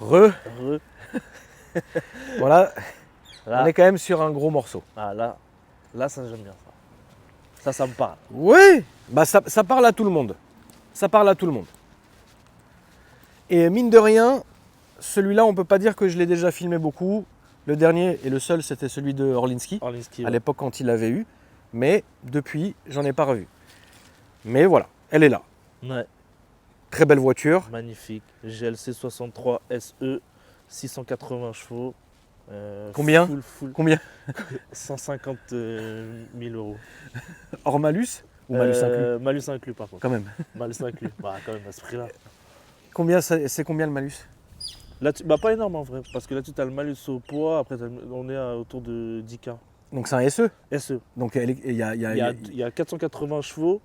Re. Re. Voilà, Là, on est quand même sur un gros morceau. ah, là, ça j'aime bien ça. Ça me parle. Oui, bah ça parle à tout le monde. Ça parle à tout le monde. Et mine de rien, celui-là, on peut pas dire que je l'ai déjà filmé beaucoup. Le dernier et le seul, c'était celui de Orlinski, Orlinski, à ouais. l'époque quand il l'avait eu. Mais depuis, j'en ai pas revu. Mais voilà, elle est là. Ouais, Très belle voiture. magnifique. GLC 63 SE, 680 chevaux. Combien Full. Combien 150 000 euros. Hors malus ou malus inclus? Malus inclus par contre. Quand même. Malus inclus. Bah quand même à ce prix-là. Combien c'est combien le malus? Là, bah pas énorme en vrai, parce que là tu as le malus au poids, après on est autour de 10K. Donc c'est un SE. SE. Donc il y a, Il y a 480 chevaux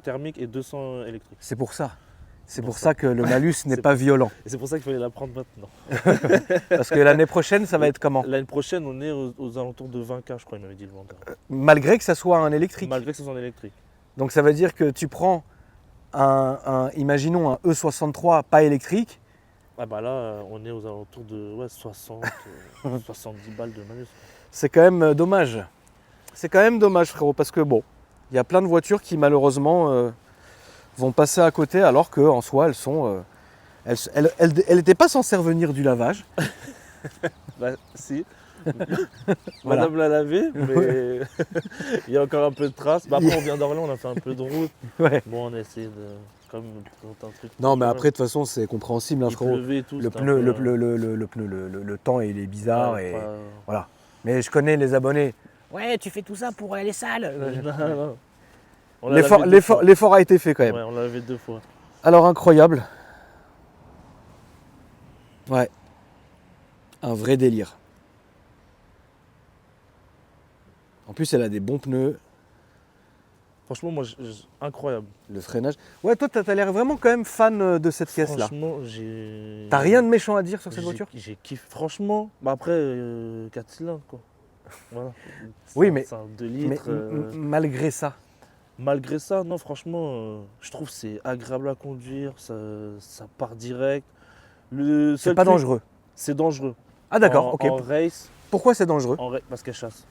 thermiques et 200 électriques. c'est pour ça. C'est Pour pour ça. ça que le malus n'est C'est pas pour- violent. Et c'est pour ça qu'il fallait la prendre maintenant. Parce que l'année prochaine, ça va être comment? L'année prochaine, on est aux alentours de 20K, je crois, il m'avait dit le vendeur. Malgré que ça soit un électrique. Malgré que ce soit en électrique. Donc ça veut dire que tu prends imaginons un E63 pas électrique. Ah bah là, on est aux alentours de 60, 70 balles de malus. C'est quand même dommage. C'est quand même dommage, frérot, parce que bon, il y a plein de voitures qui malheureusement vont passer à côté alors qu'en soi, elles sont. Elles n'étaient pas censées revenir du lavage. Bah si. Voilà. Madame l'a lavé, mais il y a encore un peu de traces. Bah, après, on vient d'Orléans, on a fait un peu de route. Ouais. Bon, on a essayé de comme un truc. Non, mais après, de toute façon, c'est compréhensible, hein, il frérot. pleuvait et tout. Le c'était un pneu, peu, le pneu, le temps, il est bizarre. ouais, Et pas- voilà. Mais je connais les abonnés. Ouais, tu fais tout ça pour aller sale. Non. On l'a lavé deux L'effort fois. l'effort a été fait quand même. Ouais, on l'a lavé 2 fois. Alors, incroyable. Ouais. Un vrai délire. En plus, elle a des bons pneus, Franchement, moi, incroyable. le freinage. Ouais, toi, t'as l'air vraiment quand même fan de cette caisse-là. Franchement, j'ai. T'as rien de méchant à dire sur cette j'ai- voiture? J'ai kiffé. Franchement, bah après, 4 cylindres, quoi. Voilà. Oui, mais- C'est un 2 Mais litres. malgré ça, Malgré ça, non, franchement, je trouve que c'est agréable à conduire, ça part direct. Le c'est seul pas truc, dangereux. c'est dangereux. Ah d'accord, En- ok. En race, Pourquoi c'est dangereux? parce qu'elle chasse.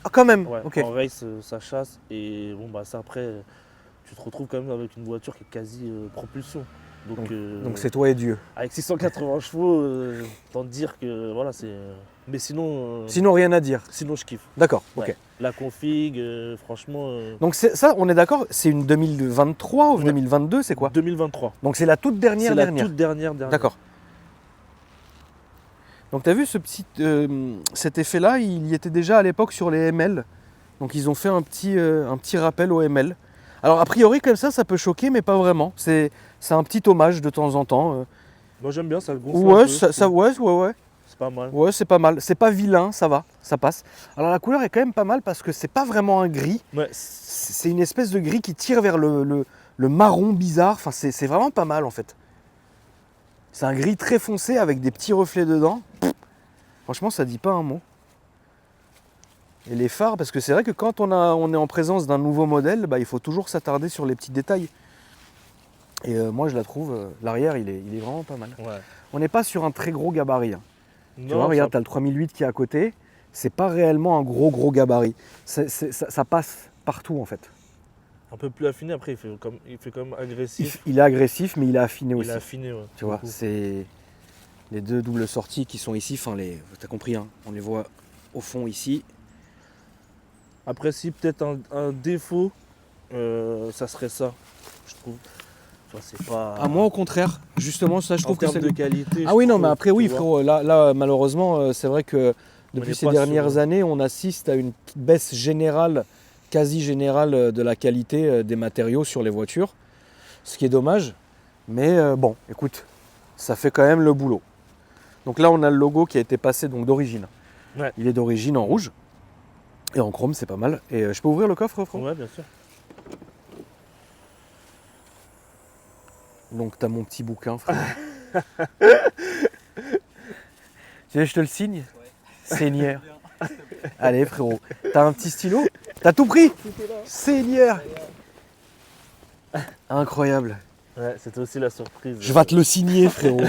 Ah quand même, Ouais, ok. en race, ça chasse. Et bon, bah ça après, tu te retrouves quand même avec une voiture qui est quasi propulsion. Donc c'est toi et Dieu. Avec 680 chevaux, autant te dire que voilà, c'est. Mais sinon, Sinon rien à dire. sinon je kiffe. D'accord, ok. Ouais. La config, franchement. Donc ça, on est d'accord, c'est une 2023 ou Ouais. 2022, c'est quoi? 2023. Donc c'est la toute dernière C'est la dernière. toute dernière. D'accord. Donc tu as vu cet effet-là, il y était déjà à l'époque sur les ML. Donc ils ont fait un petit rappel aux ML. Alors a priori comme ça peut choquer, mais pas vraiment. C'est un petit hommage de temps en temps. Moi j'aime bien, ça le gonfle un Ouais, peu, je ça, trouve. ouais. C'est pas mal. Ouais, c'est pas mal. C'est pas vilain, ça va, ça passe. Alors la couleur est quand même pas mal parce que c'est pas vraiment un gris. Ouais, C'est une espèce de gris qui tire vers le marron bizarre. Enfin, c'est vraiment pas mal en fait. C'est un gris très foncé avec des petits reflets dedans. Franchement, ça dit pas un mot. Et les phares, parce que c'est vrai que quand on est en présence d'un nouveau modèle, bah, il faut toujours s'attarder sur les petits détails. Et moi, je la trouve, l'arrière, il est vraiment pas mal. ouais. On n'est pas sur un très gros gabarit, hein. Tu Non, vois, regarde, ça- tu as le 3008 qui est à côté. C'est pas réellement un gros gabarit. Ça passe partout en fait. un peu plus affiné, après il fait comme agressif. Il est agressif, mais il est affiné Il aussi. est affiné, ouais. Tu vois, beaucoup. c'est les deux doubles sorties qui sont ici. Enfin, t'as compris, hein, on les voit au fond ici. Après, si peut-être un défaut, ça serait ça, je trouve. Tu vois, c'est pas. Ah, moi, au contraire, justement, ça, je en trouve que termes c'est. de qualité. Ah je oui, non, trouve, mais après, tu oui, vois. frérot. Là, malheureusement, c'est vrai que depuis est ces pas dernières sur- années, on assiste à une baisse générale, quasi générale, de la qualité des matériaux sur les voitures. Ce qui est dommage. Mais bon, écoute, ça fait quand même le boulot. Donc là, on a le logo qui a été passé donc d'origine. Ouais. Il est d'origine en rouge. Et en chrome, c'est pas mal. Et je peux ouvrir le coffre, frérot? Ouais, bien sûr. Donc t'as mon petit bouquin, frérot. Tu veux que je te le signe? Ouais. Seigneur. Allez, frérot. T'as un petit stylo? T'as tout pris? Seigneur. Incroyable. Ouais, c'était aussi la surprise. Je vais te le signer, frérot.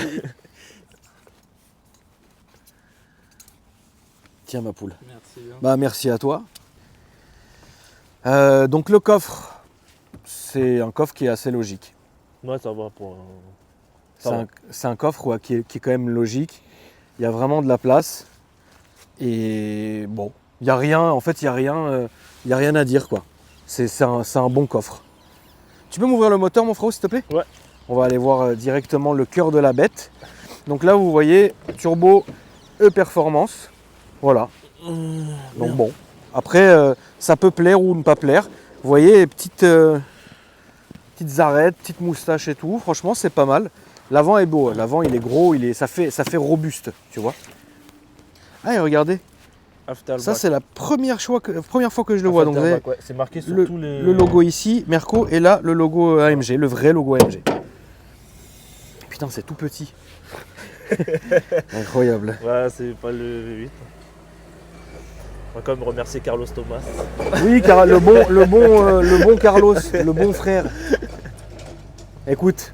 Tiens ma poule. Merci bien. Bah merci à toi. Donc le coffre, c'est un coffre qui est assez logique. Ouais, ça va pour. C'est un coffre ouais, qui est quand même logique. Il y a vraiment de la place. Et bon, il n'y a rien, en fait, il n'y a rien à dire quoi. C'est un bon coffre. Tu peux m'ouvrir le moteur mon frérot s'il te plaît? Ouais. On va aller voir directement le cœur de la bête. Donc là vous voyez, turbo E-Performance. Voilà. Donc bon, après ça peut plaire ou ne pas plaire. Vous voyez, petites arêtes, petites moustaches et tout. Franchement c'est pas mal. L'avant est beau, l'avant il est gros, ça fait robuste, tu vois. Ah et regardez, ça c'est la première fois que je le vois. Donc vous avez ouais. C'est marqué sur tous les... le logo ici, Merco, et là le logo AMG, le vrai logo AMG. Putain c'est tout petit. Incroyable. Ouais, c'est pas le V8. On va quand même remercier Carlos Thomas. Oui, car le bon Carlos, le bon frère. Écoute,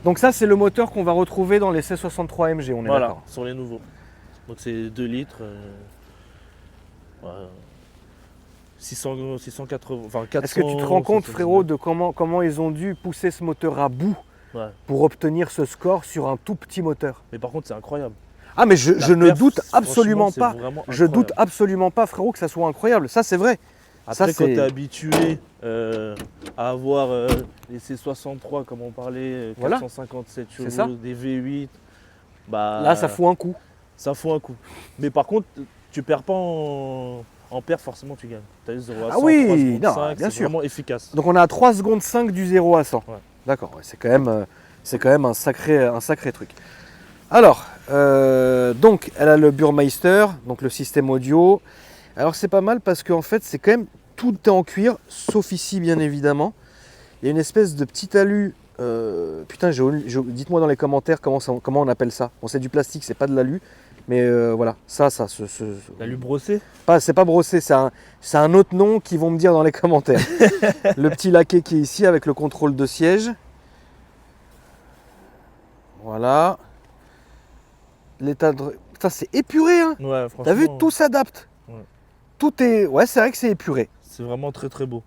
donc ça c'est le moteur qu'on va retrouver dans les C63 AMG, on est Voilà, d'accord. sur les nouveaux. Donc c'est 2 litres. Ouais, 680, enfin 400. Est-ce que tu te rends compte 619. frérot de comment ils ont dû pousser ce moteur à bout Ouais. pour obtenir ce score sur un tout petit moteur? Mais par contre c'est incroyable. Ah mais je ne perf, doute franchement, absolument c'est pas. vraiment Je doute incroyable. absolument pas frérot que ça soit incroyable. Ça c'est vrai. Après, Ça, quand c'est- tu es habitué à avoir les C63, comme on parlait, Voilà. 457 C'est ça. chevaux, des V8, bah, Là ça fout un coup. ça fout un coup. Mais par contre, tu perds pas en perf, forcément tu gagnes. Tu as eu 0 à 100, Ah oui, 3 secondes non, 5, bien c'est sûr. vraiment efficace. Donc on a 3 secondes 5 du 0 à 100. Ouais. D'accord, ouais, c'est quand même un sacré truc. Alors, donc elle a le Burmeister, donc le système audio. Alors c'est pas mal parce qu'en fait c'est quand même tout est en cuir, sauf ici bien évidemment. Il y a une espèce de petit alu. Putain, dites-moi dans les commentaires comment on appelle ça. Bon, c'est du plastique, c'est pas de l'alu. Mais voilà, L'alu brossé. c'est pas brossé, c'est un autre nom qu'ils vont me dire dans les commentaires. Le petit laqué qui est ici avec le contrôle de siège. Voilà. L'état de... Putain, c'est épuré, hein. Ouais, franchement. T'as vu, tout s'adapte. Ouais. Tout est... Ouais, c'est vrai que c'est épuré. C'est vraiment très très beau.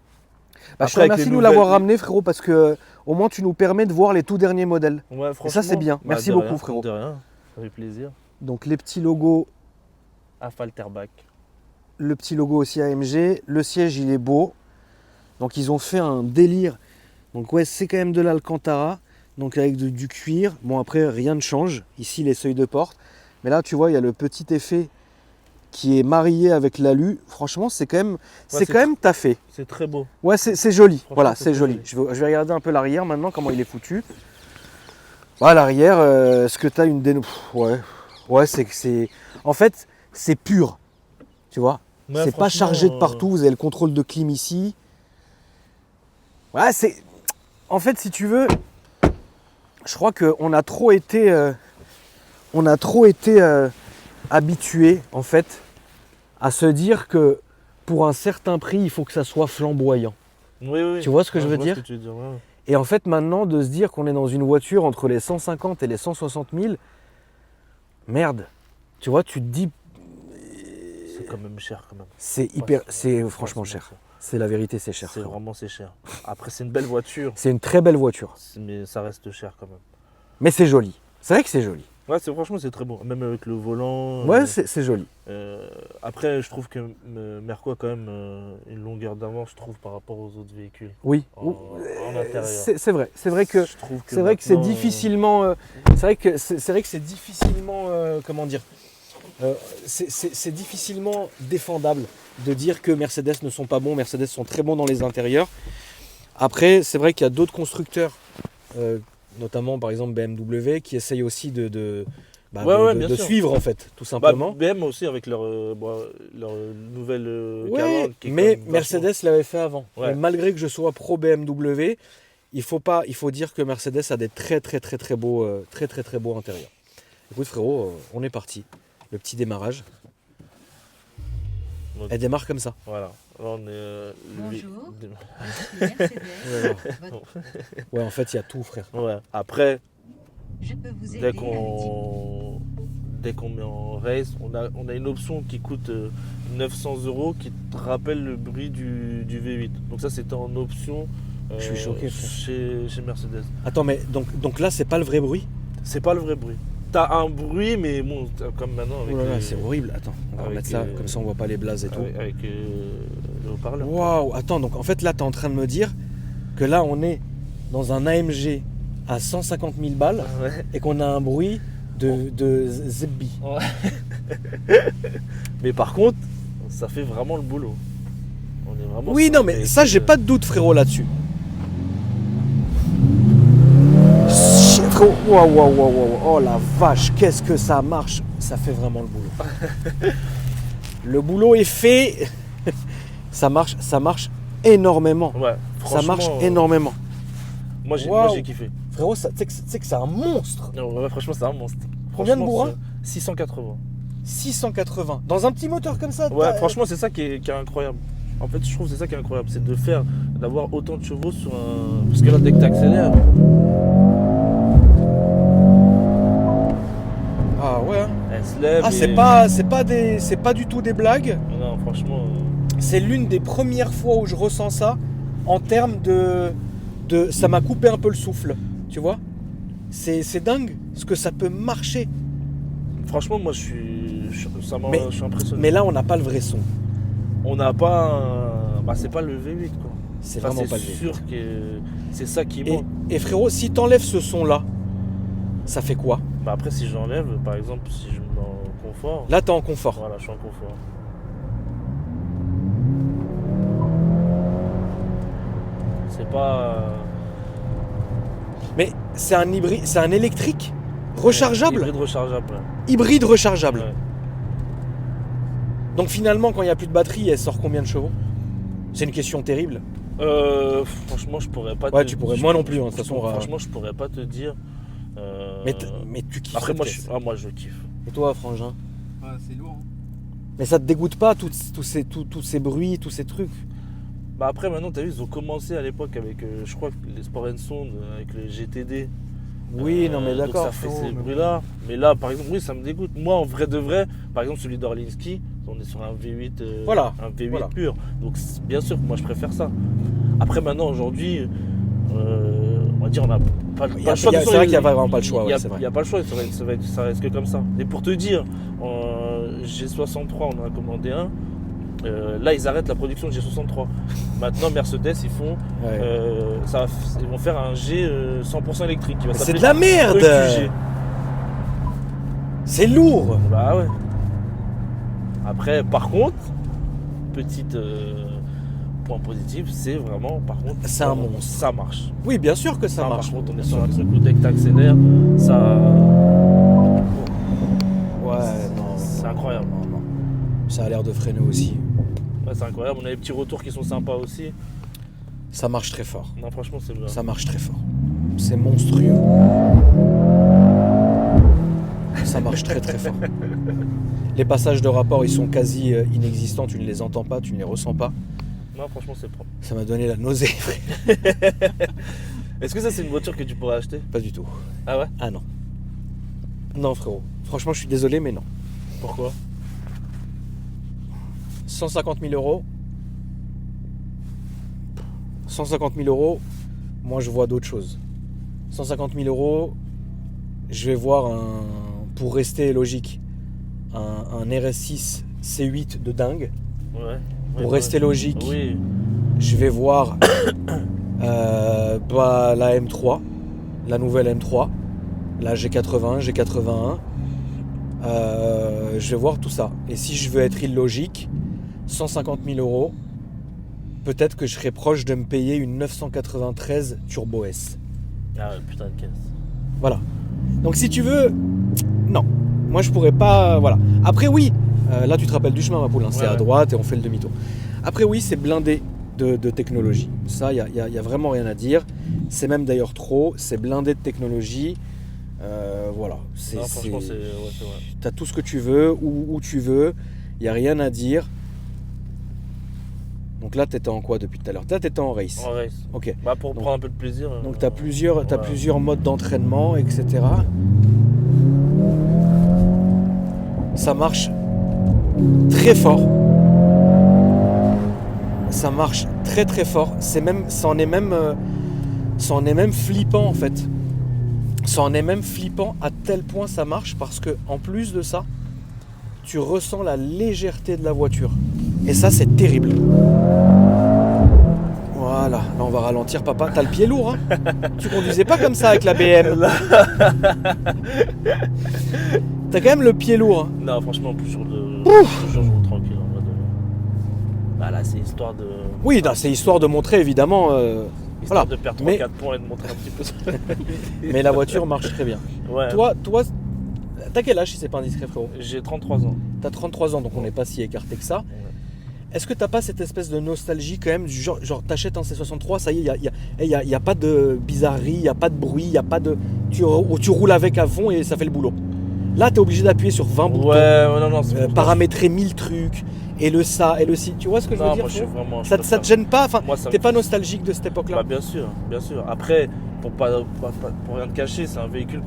Bah, je te Après, avec remercie les de nous l'avoir nouvelles- ramené, frérot, parce que au moins tu nous permets de voir les tout derniers modèles. Ouais, franchement. ça, c'est bien. Merci de beaucoup, rien, frérot. De rien, ça fait plaisir. Donc les petits logos, Affalterbach. le petit logo aussi AMG. Le siège, il est beau. Donc ils ont fait un délire. Donc ouais, c'est quand même de l'Alcantara. Donc avec du cuir. Bon, après, rien ne change. Ici, les seuils de porte. Mais là, tu vois, il y a le petit effet qui est marié avec l'alu. Franchement, c'est quand même taffé. C'est très beau. Ouais, c'est joli. Franchement, Voilà, c'est c'est très joli. joli. Je vais regarder un peu l'arrière maintenant, comment il est foutu. Voilà, l'arrière, est-ce que tu as une ouais. Ouais, c'est. En fait, c'est pur. Tu vois? Ouais, C'est pas franchement, chargé de partout. Vous avez le contrôle de clim ici. Ouais, c'est. En fait, si tu veux, je crois qu'on a trop été. Habitué en fait à se dire que pour un certain prix il faut que ça soit flamboyant. Oui. Tu vois ce que je veux vois dire? ce que tu veux dire, ouais. Et en fait maintenant de se dire qu'on est dans une voiture entre les 150 et les 160 000, merde, tu vois, tu te dis C'est quand même cher quand même. c'est Ouais, c'est franchement cher. C'est la vérité, c'est cher. C'est frérot. vraiment c'est cher. Après c'est une belle voiture, C'est une très belle voiture, mais ça reste cher quand même. mais c'est joli. C'est vrai que c'est joli. Ouais, franchement c'est très beau, même avec le volant. Ouais, c'est joli. Après je trouve que Merco a quand même une longueur d'avance, je trouve, par rapport aux autres véhicules. Oui. En intérieur. C'est vrai. C'est vrai que Je trouve que c'est vrai que c'est maintenant, difficilement. C'est vrai que c'est difficilement. Comment dire c'est difficilement défendable de dire que Mercedes ne sont pas bons. Mercedes sont très bons dans les intérieurs. Après, c'est vrai qu'il y a d'autres constructeurs, notamment par exemple BMW, qui essayent aussi de bien sûr. suivre en fait, tout Bah, simplement. BM aussi avec leur nouvelle Ouais, Carole, qui est mais quand même Mercedes l'avait fait avant. Ouais. Et malgré que je sois pro BMW, il faut dire que Mercedes a des très beaux intérieurs. Écoute frérot, on est parti. Le petit démarrage. vachement- Elle démarre comme ça. Voilà. Là, on est. Bonjour. Mercedes. Ouais, en fait, il y a tout, frère. Ouais. Après, Je peux vous aider dès lundi. dès qu'on met en race, on a une option qui coûte 900 € qui te rappelle le bruit du V8. Donc ça, c'était en option Je suis choqué, frère. chez Mercedes. Attends, mais donc là, c'est pas le vrai bruit? C'est pas le vrai bruit. T'as un bruit, mais bon, comme maintenant avec, Oh là là, c'est horrible. Attends, on va avec, remettre ça, comme ça on voit pas les blazes et tout. avec le haut-parleur. Waouh, attends, donc en fait là, t'es en train de me dire que là, on est dans un AMG à 150 000 balles Ouais. et qu'on a un bruit de Zebbi. Mais par contre, ça fait vraiment le boulot. On est vraiment Oui, sur non, un mais véhicule, ça, j'ai pas de doute, frérot, là-dessus. Shit, frérot, waouh, waouh, waouh, waouh, oh la vache, qu'est-ce que ça marche. Ça fait vraiment le boulot. Le boulot est fait. Ça marche énormément. Ouais, Ça marche franchement, énormément. Moi, j'ai Waouh. kiffé. Frérot, tu sais que c'est un monstre. Non, ouais, franchement, c'est un monstre. Combien de Franchement, bourrins? c'est 680. 680. Dans un petit moteur comme ça. Ouais, t'as- franchement, c'est ça qui est incroyable. En fait, je trouve que c'est ça qui est incroyable. C'est d'avoir autant de chevaux sur un. Parce que là, dès que tu accélères. Ah ouais. Hein. Elle se lève. Ah, c'est pas du tout des blagues. Non, franchement. C'est l'une des premières fois où je ressens ça en termes de ça m'a coupé un peu le souffle, tu vois. C'est dingue ce que ça peut marcher. Franchement, moi, je suis impressionné. Mais là, on n'a pas le vrai son. On n'a pas. Bah, c'est pas le V8, quoi. C'est Enfin, vraiment pas le C'est V8. sûr que c'est ça qui Et, manque. et frérot, si t'enlèves ce son-là, ça fait quoi? Bah, après, si j'enlève, par exemple, si je me mets en confort. Là, t'es en confort. Voilà, je suis en confort. C'est pas. Mais c'est un hybride, c'est un électrique rechargeable, Hybride rechargeable. Ouais. hybride rechargeable. Ouais. Donc finalement, quand il n'y a plus de batterie, elle sort combien de chevaux? C'est une question terrible. Franchement, je pourrais pas. Ouais, tu pourrais. Moi non plus, hein, de toute façon, Franchement, je pourrais pas te dire. Mais tu kiffes. Après, cette caisse. moi, je kiffe. Et toi, Frangin? Ah, c'est lourd. Hein. Mais ça te dégoûte pas tous ces bruits, tous ces trucs? Bah après, maintenant, t'as vu, ils ont commencé à l'époque avec, je crois, les Sport & Sound, avec le GTD. Oui, non mais Donc d'accord. ça fait frérot, ces mais- bruits-là. Mais là, par exemple, oui, ça me dégoûte. Moi, en vrai de vrai, par exemple, celui d'Orlinski, on est sur un V8, Voilà, un V8 voilà. pur. Donc, bien sûr que moi, je préfère ça. Après, maintenant, aujourd'hui, on va dire, on n'a pas le choix. C'est vrai qu'il n'y a vraiment pas le choix, ouais, c'est Il vrai. n'y a pas le choix, ça reste que comme ça. Et pour te dire, G63, on en a commandé un. Là, ils arrêtent la production de G63. Maintenant, Mercedes, ils font, Ouais. ils vont faire un G 100% électrique. Qui va Mais c'est s'appeler de la merde! EQG. C'est lourd! Bah ouais. Après, par contre, petit point positif, c'est vraiment, par contre, C'est un vraiment, monstre. ça marche. Oui, bien sûr que ça Par marche. contre, on est sur un truc où dès que tu accélères, ça. Ouais, non. C'est incroyable. Non, non. Ça a l'air de freiner aussi. Ouais, c'est incroyable. On a des petits retours qui sont sympas aussi. Ça marche très fort. Non, franchement, c'est bien. Ça marche très fort. C'est monstrueux. Ça marche très très fort. Les passages de rapport, ils sont quasi inexistants. Tu ne les entends pas, tu ne les ressens pas. Non, franchement, c'est propre. Ça m'a donné la nausée. Est-ce que ça, c'est une voiture que tu pourrais acheter? Pas du tout. Ah ouais? Ah non. Non, frérot. Franchement, je suis désolé, mais non. Pourquoi? 150 000 euros. 150 000 euros, moi je vois d'autres choses. 150 000 euros, je vais voir pour rester logique, un RS6 C8 de dingue. Ouais. Pour rester logique, Oui. je vais voir la M3, la nouvelle M3, la G80, G81. Je vais voir tout ça. Et si je veux être illogique, 150 000 euros, peut-être que je serais proche de me payer une 993 Turbo S. Ah ouais, putain de caisse. Voilà. Donc si tu veux, non. Moi je pourrais pas. Voilà. Après oui, là tu te rappelles du chemin, ma poule. Hein, c'est Ouais, à ouais. droite et on fait le demi-tour. Après oui, c'est blindé de technologie. Ça, il y a vraiment rien à dire. C'est même d'ailleurs trop. C'est blindé de technologie. Voilà. Non, franchement, c'est ouais, c'est vrai. T'as tout ce que tu veux, où tu veux. Il n'y a rien à dire. Donc là, t'étais en quoi depuis tout à l'heure? Là, t'étais en race. En race. Ok. Bah, pour Donc- prendre un peu de plaisir. Donc t'as plusieurs voilà. modes d'entraînement, etc. ça marche très fort. Ça marche très très fort. Ça en est même flippant en fait. Ça en est même flippant à tel point ça marche parce que en plus de ça, tu ressens la légèreté de la voiture. Et ça, c'est terrible. Voilà, là on va ralentir, papa. T'as le pied lourd, hein. Tu conduisais pas comme ça avec la BM. T'as quand même le pied lourd. Hein. Non, franchement, toujours je roule tranquille. En mode, bah là, c'est histoire de. Oui, non, c'est histoire de montrer évidemment. Histoire voilà. de perdre Mais- 3-4 points et de montrer un petit peu ça. Mais la voiture marche très bien. Ouais. Toi, t'as quel âge si c'est pas indiscret, frérot? J'ai 33 ans. T'as 33 ans, donc on n'est pas si écarté que ça. Est-ce que t'as pas cette espèce de nostalgie quand même, du genre t'achètes un C63, ça y est, il y a pas de bizarrerie, il n'y a pas de bruit, il y a pas de. Tu roules avec à fond et ça fait le boulot. Là, t'es obligé d'appuyer sur 20 boutons, Ouais, non, c'est pour ça. paramétrer 1000 trucs, et le ça, et le ci. Tu vois ce que je veux Non, dire? moi, je suis frérot vraiment. Ça te gêne pas? Enfin, Moi, ça t'es me pas fait- nostalgique de cette époque-là? Bah, bien sûr, bien sûr. Après, pour rien te cacher, c'est un véhicule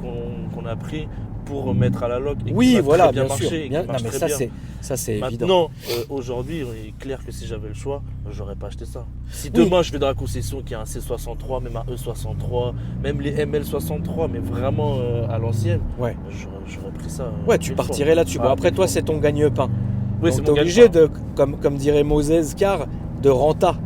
qu'on a pris pour remettre à la loc. Et qui Oui, va voilà, très bien bien sûr. marcher, et qui Bien- non, marche mais très ça, bien. c'est évident. Maintenant, aujourd'hui, il est clair que si j'avais le choix, j'aurais pas acheté ça. Si Oui. demain je vais dans la concession qui a un C63, même un E63, même les ML63, mais vraiment à l'ancienne, Ouais. j'aurais pris ça. Ouais, tu mille partirais fois. là-dessus. Bon, Ah, après, mille toi, fois. c'est ton gagne-pain. Oui, Donc c'est t'es mon obligé gagne-pain. de, comme dirait Moses Car, de renta.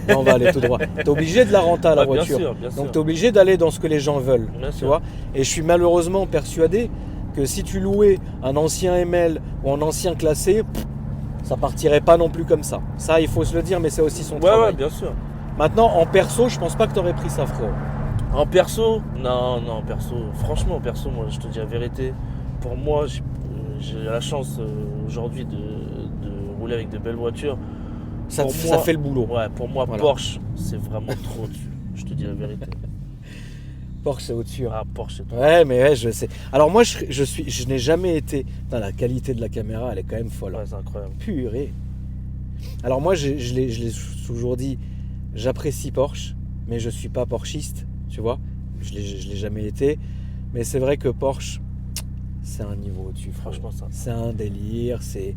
Là, on va aller tout droit. T'es obligé de la renta, la Ah, bien voiture. sûr, bien sûr. Donc t'es obligé d'aller dans ce que les gens veulent. Bien Tu sûr. vois. Et je suis malheureusement persuadé que si tu louais un ancien ML ou un ancien classé, ça partirait pas non plus comme ça. Ça, il faut se le dire, mais c'est aussi son Ouais, travail. bien sûr. Maintenant, en perso, je pense pas que t'aurais pris ça, frérot. En perso, non, perso. Franchement, perso, moi, je te dis la vérité. Pour moi, j'ai la chance aujourd'hui de rouler avec de belles voitures. Ça, Pour ça moi- fait le boulot. Ouais, pour moi, Voilà. Porsche, c'est vraiment trop au-dessus. Je te dis la vérité. Porsche, c'est au-dessus. Hein. Ah, Porsche, c'est trop. Ouais, mais ouais, je sais. Alors moi, je n'ai jamais été. Putain, la qualité de la caméra, elle est quand même folle. Ouais, c'est incroyable. Purée. Alors moi, je l'ai toujours dit, j'apprécie Porsche, mais je suis pas porschiste, tu vois. Je l'ai jamais été. Mais c'est vrai que Porsche, c'est un niveau au-dessus. frérot. Franchement, ça. C'est un délire. C'est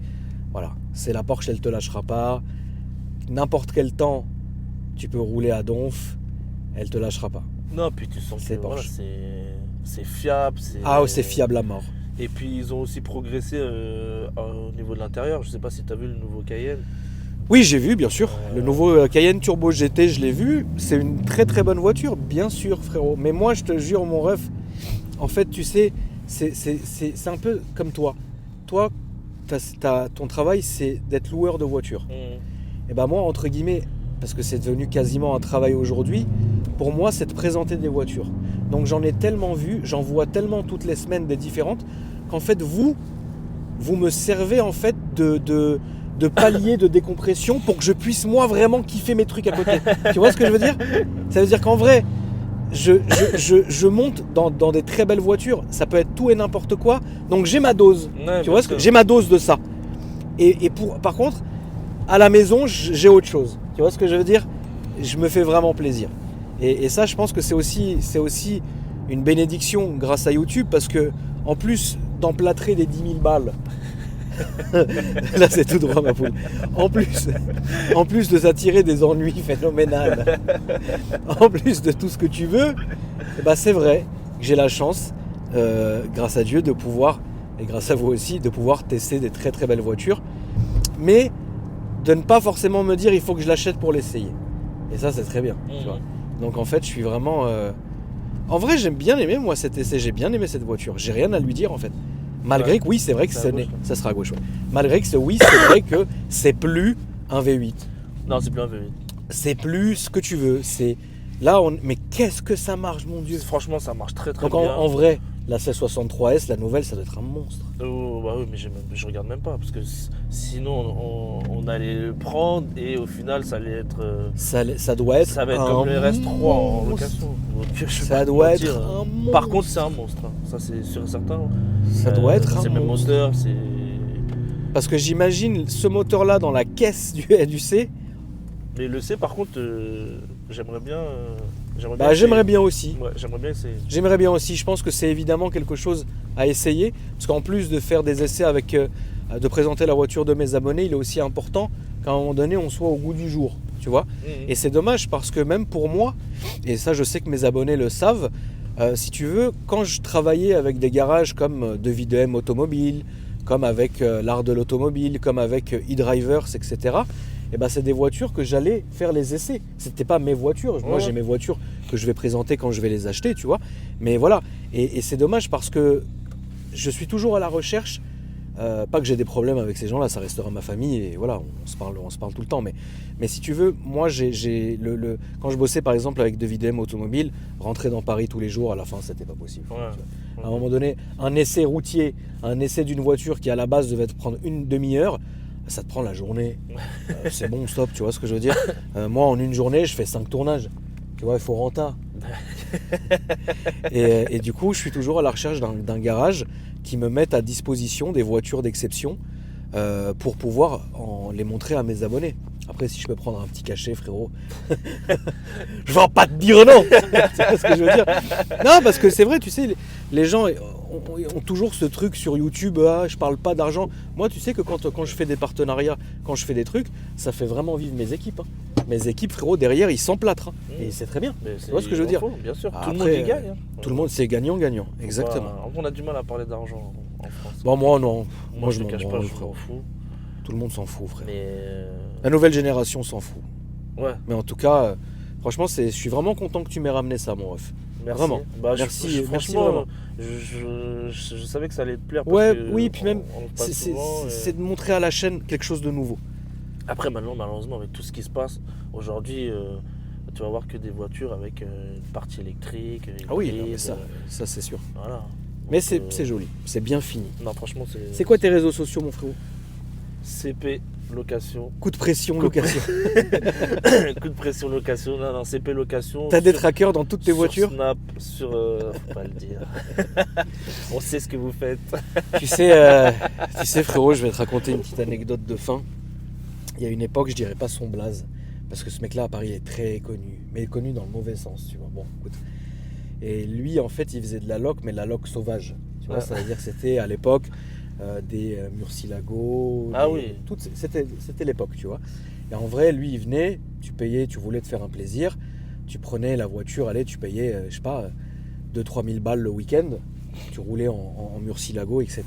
voilà, c'est la Porsche, elle te lâchera pas. N'importe quel temps, tu peux rouler à donf, elle te lâchera pas. Non, puis tu sens C'est que voilà, Porsche. c'est fiable. Ah, c'est fiable à mort. Et puis, ils ont aussi progressé au niveau de l'intérieur. Je sais pas si tu as vu le nouveau Cayenne. Oui, j'ai vu, bien sûr. Le nouveau Cayenne Turbo GT, je l'ai vu. C'est une très très bonne voiture, bien sûr, frérot. Mais moi, je te jure, mon ref, en fait, tu sais, c'est un peu comme toi. Toi, ton travail, c'est d'être loueur de voitures. Et ben moi, entre guillemets, parce que c'est devenu quasiment un travail aujourd'hui, pour moi, c'est de présenter des voitures. Donc j'en ai tellement vu, j'en vois tellement toutes les semaines des différentes, qu'en fait, vous me servez en fait de palier de décompression pour que je puisse moi vraiment kiffer mes trucs à côté. Tu vois ce que je veux dire? Ça veut dire qu'en vrai, je monte dans des très belles voitures, ça peut être tout et n'importe quoi, donc j'ai ma dose. Ouais, Tu vois ce que j'ai ma dose de ça. Et par contre, à la maison, j'ai autre chose. Tu vois ce que je veux dire? Je me fais vraiment plaisir. Et ça, je pense que c'est aussi une bénédiction grâce à YouTube, parce que en plus d'emplâtrer les 10 000 balles, là c'est tout droit ma poule, en plus de s'attirer des ennuis phénoménales, en plus de tout ce que tu veux, eh ben, c'est vrai que j'ai la chance, grâce à Dieu, de pouvoir, et grâce à vous aussi, de pouvoir tester des très très belles voitures, mais de ne pas forcément me dire il faut que je l'achète pour l'essayer. Et ça, c'est très bien. Tu vois. Donc en fait, je suis vraiment... En vrai, j'aime bien aimer moi cet essai, j'ai bien aimé cette voiture. J'ai rien à lui dire en fait. Malgré que oui, c'est vrai que C'est à gauche, ça sera à gauche. Ouais. Malgré que c'est vrai que c'est plus un V8. Non, c'est plus un V8. C'est plus ce que tu veux. C'est mais qu'est-ce que ça marche, mon Dieu. Franchement, ça marche très très Donc bien. en vrai, la C63S, la nouvelle, ça doit être un monstre. Oh, bah oui, mais je regarde même pas, parce que sinon on allait le prendre et au final ça allait être. Ça doit être Ça va être un comme le RS3 en monstre. location. Donc, je vais Ça pas te doit mentir. être un monstre. Par contre, c'est un monstre. Hein. Ça, c'est sûr et certain. Ça doit être un C'est le même monstre. moteur, c'est. Parce que j'imagine ce moteur-là dans la caisse du C. Mais le C, par contre, j'aimerais bien Bah, j'aimerais bien aussi. Ouais, j'aimerais bien essayer. J'aimerais bien aussi. Je pense que c'est évidemment quelque chose à essayer. Parce qu'en plus de faire des essais avec, de présenter la voiture de mes abonnés, il est aussi important qu'à un moment donné, on soit au goût du jour. Tu vois. Et c'est dommage parce que même pour moi, et ça je sais que mes abonnés le savent, si tu veux, quand je travaillais avec des garages comme De Videm Automobile, comme avec l'Art de l'Automobile, comme avec e-Drivers, etc., et ben c'est des voitures que j'allais faire les essais. C'était pas mes voitures. Moi, j'ai mes voitures que je vais présenter quand je vais les acheter, tu vois. Mais voilà. Et c'est dommage parce que je suis toujours à la recherche. Pas que j'ai des problèmes avec ces gens-là, ça restera ma famille et voilà, on se parle tout le temps. Mais si tu veux, moi, quand je bossais par exemple avec De Videm Automobile, rentrer dans Paris tous les jours, à la fin, c'était pas possible. À un moment donné, un essai routier, un essai d'une voiture qui à la base devait te prendre une demi-heure, ça te prend la journée. C'est bon, stop, tu vois ce que je veux dire. Moi, en une journée, je fais 5 tournages. Tu vois, il faut renta. et du coup, je suis toujours à la recherche d'un garage qui me mette à disposition des voitures d'exception pour pouvoir les montrer à mes abonnés. Après, si je peux prendre un petit cachet, frérot, je vais pas te dire non. Tu vois ce que je veux dire. Non, parce que c'est vrai, tu sais, les gens ont toujours ce truc sur YouTube, je parle pas d'argent. Moi, tu sais que quand je fais des partenariats, quand je fais des trucs, ça fait vraiment vivre mes équipes. Mes équipes, frérot, derrière, ils s'emplâtrent. Et c'est très bien. Tu vois ce que je veux dire. Bien sûr, Après, tout le monde y gagne. Tout le monde, c'est gagnant-gagnant. Exactement. On a du mal à parler d'argent en France. Bon, moi, non. Moi, je m'en te cache pas, branle, je frérot. m'en fous. Tout le monde s'en fout, frère. Mais La nouvelle génération s'en fout. ouais. Mais en tout cas, franchement, je suis vraiment content que tu m'aies ramené ça, mon ref. Merci. Vraiment. Bah, Merci, franchement, vraiment. je savais que ça allait te plaire. Ouais, parce que oui, puis même, on le passe souvent, c'est de montrer à la chaîne quelque chose de nouveau. Après, maintenant, malheureusement, avec tout ce qui se passe, aujourd'hui, tu vas voir que des voitures avec une partie électrique. Ah oui, hybride, non, mais ça c'est sûr. Voilà. Mais Donc, c'est joli, c'est bien fini. Non, franchement, C'est quoi tes réseaux sociaux, mon frérot? CP location. Coup de pression, Coup de location. Coup de pression location. Non, CP location. T'as des trackers dans toutes tes sur voitures? Snap, sur. Faut pas le dire. On sait ce que vous faites. Tu sais, frérot, je vais te raconter une petite anecdote de fin. Il y a une époque, je dirais pas son blaze, parce que ce mec-là à Paris il est très connu, mais connu dans le mauvais sens, tu vois. Bon, écoute. Et lui, en fait, il faisait de la loc, mais de la loc sauvage. Tu vois, ça veut dire que c'était à l'époque des Murcielago. Ah oui. C'était l'époque, tu vois. Et en vrai, lui, il venait, tu payais, tu voulais te faire un plaisir, tu prenais la voiture, allez, tu payais, je sais pas, 2-3 000 balles le week-end, tu roulais en Murcielago, etc.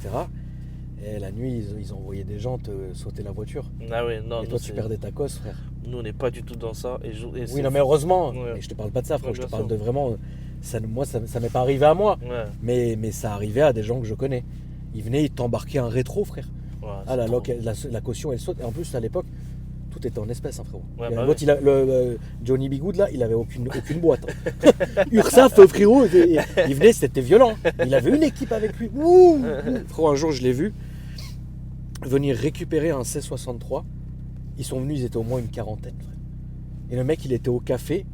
Et la nuit, ils envoyaient des gens te sauter la voiture. Ah oui, non. Et toi, tu perdais ta cosse, frère. Nous, on n'est pas du tout dans ça. Oui, non, mais heureusement. Ouais. Et je te parle pas de ça, frère. Ouais, Je te bien parle sûr. de vraiment. Moi, ça m'est pas arrivé à moi. Ouais. Mais ça arrivait à des gens que je connais. Ils venaient, ils t'embarquaient un rétro, frère. Ouais, Ah, c'est trop. la caution, elle saute. Et en plus, à l'époque, tout était en espèces, hein, frérot. Ouais, Et bah l'autre, Johnny Bigoud, là, il avait aucune boîte. Hein. URSAF, frérot, il venait, c'était violent. Il avait une équipe avec lui. Ouh. Frérot, un jour, je l'ai vu venir récupérer un C63. Ils sont venus, ils étaient au moins une quarantaine, frère. Et le mec, il était au café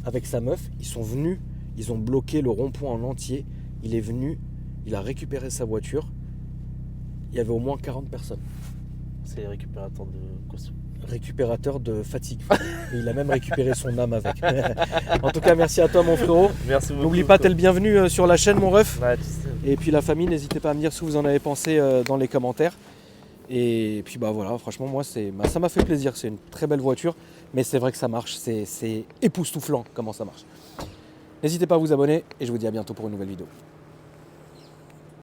avec sa meuf. Ils sont venus, ils ont bloqué le rond-point en entier. Il est venu, il a récupéré sa voiture. Il y avait au moins 40 personnes. C'est récupérateur de costume. Récupérateur de fatigue. Et il a même récupéré son âme avec. En tout cas, merci à toi, mon frérot. Merci beaucoup. N'oublie pas, t'es le bienvenu sur la chaîne, mon ref. Ouais, tu sais. Et puis la famille, n'hésitez pas à me dire ce que vous en avez pensé dans les commentaires. Et puis bah voilà, franchement, moi, ça m'a fait plaisir. C'est une très belle voiture, mais c'est vrai que ça marche. C'est époustouflant comment ça marche. N'hésitez pas à vous abonner et je vous dis à bientôt pour une nouvelle vidéo.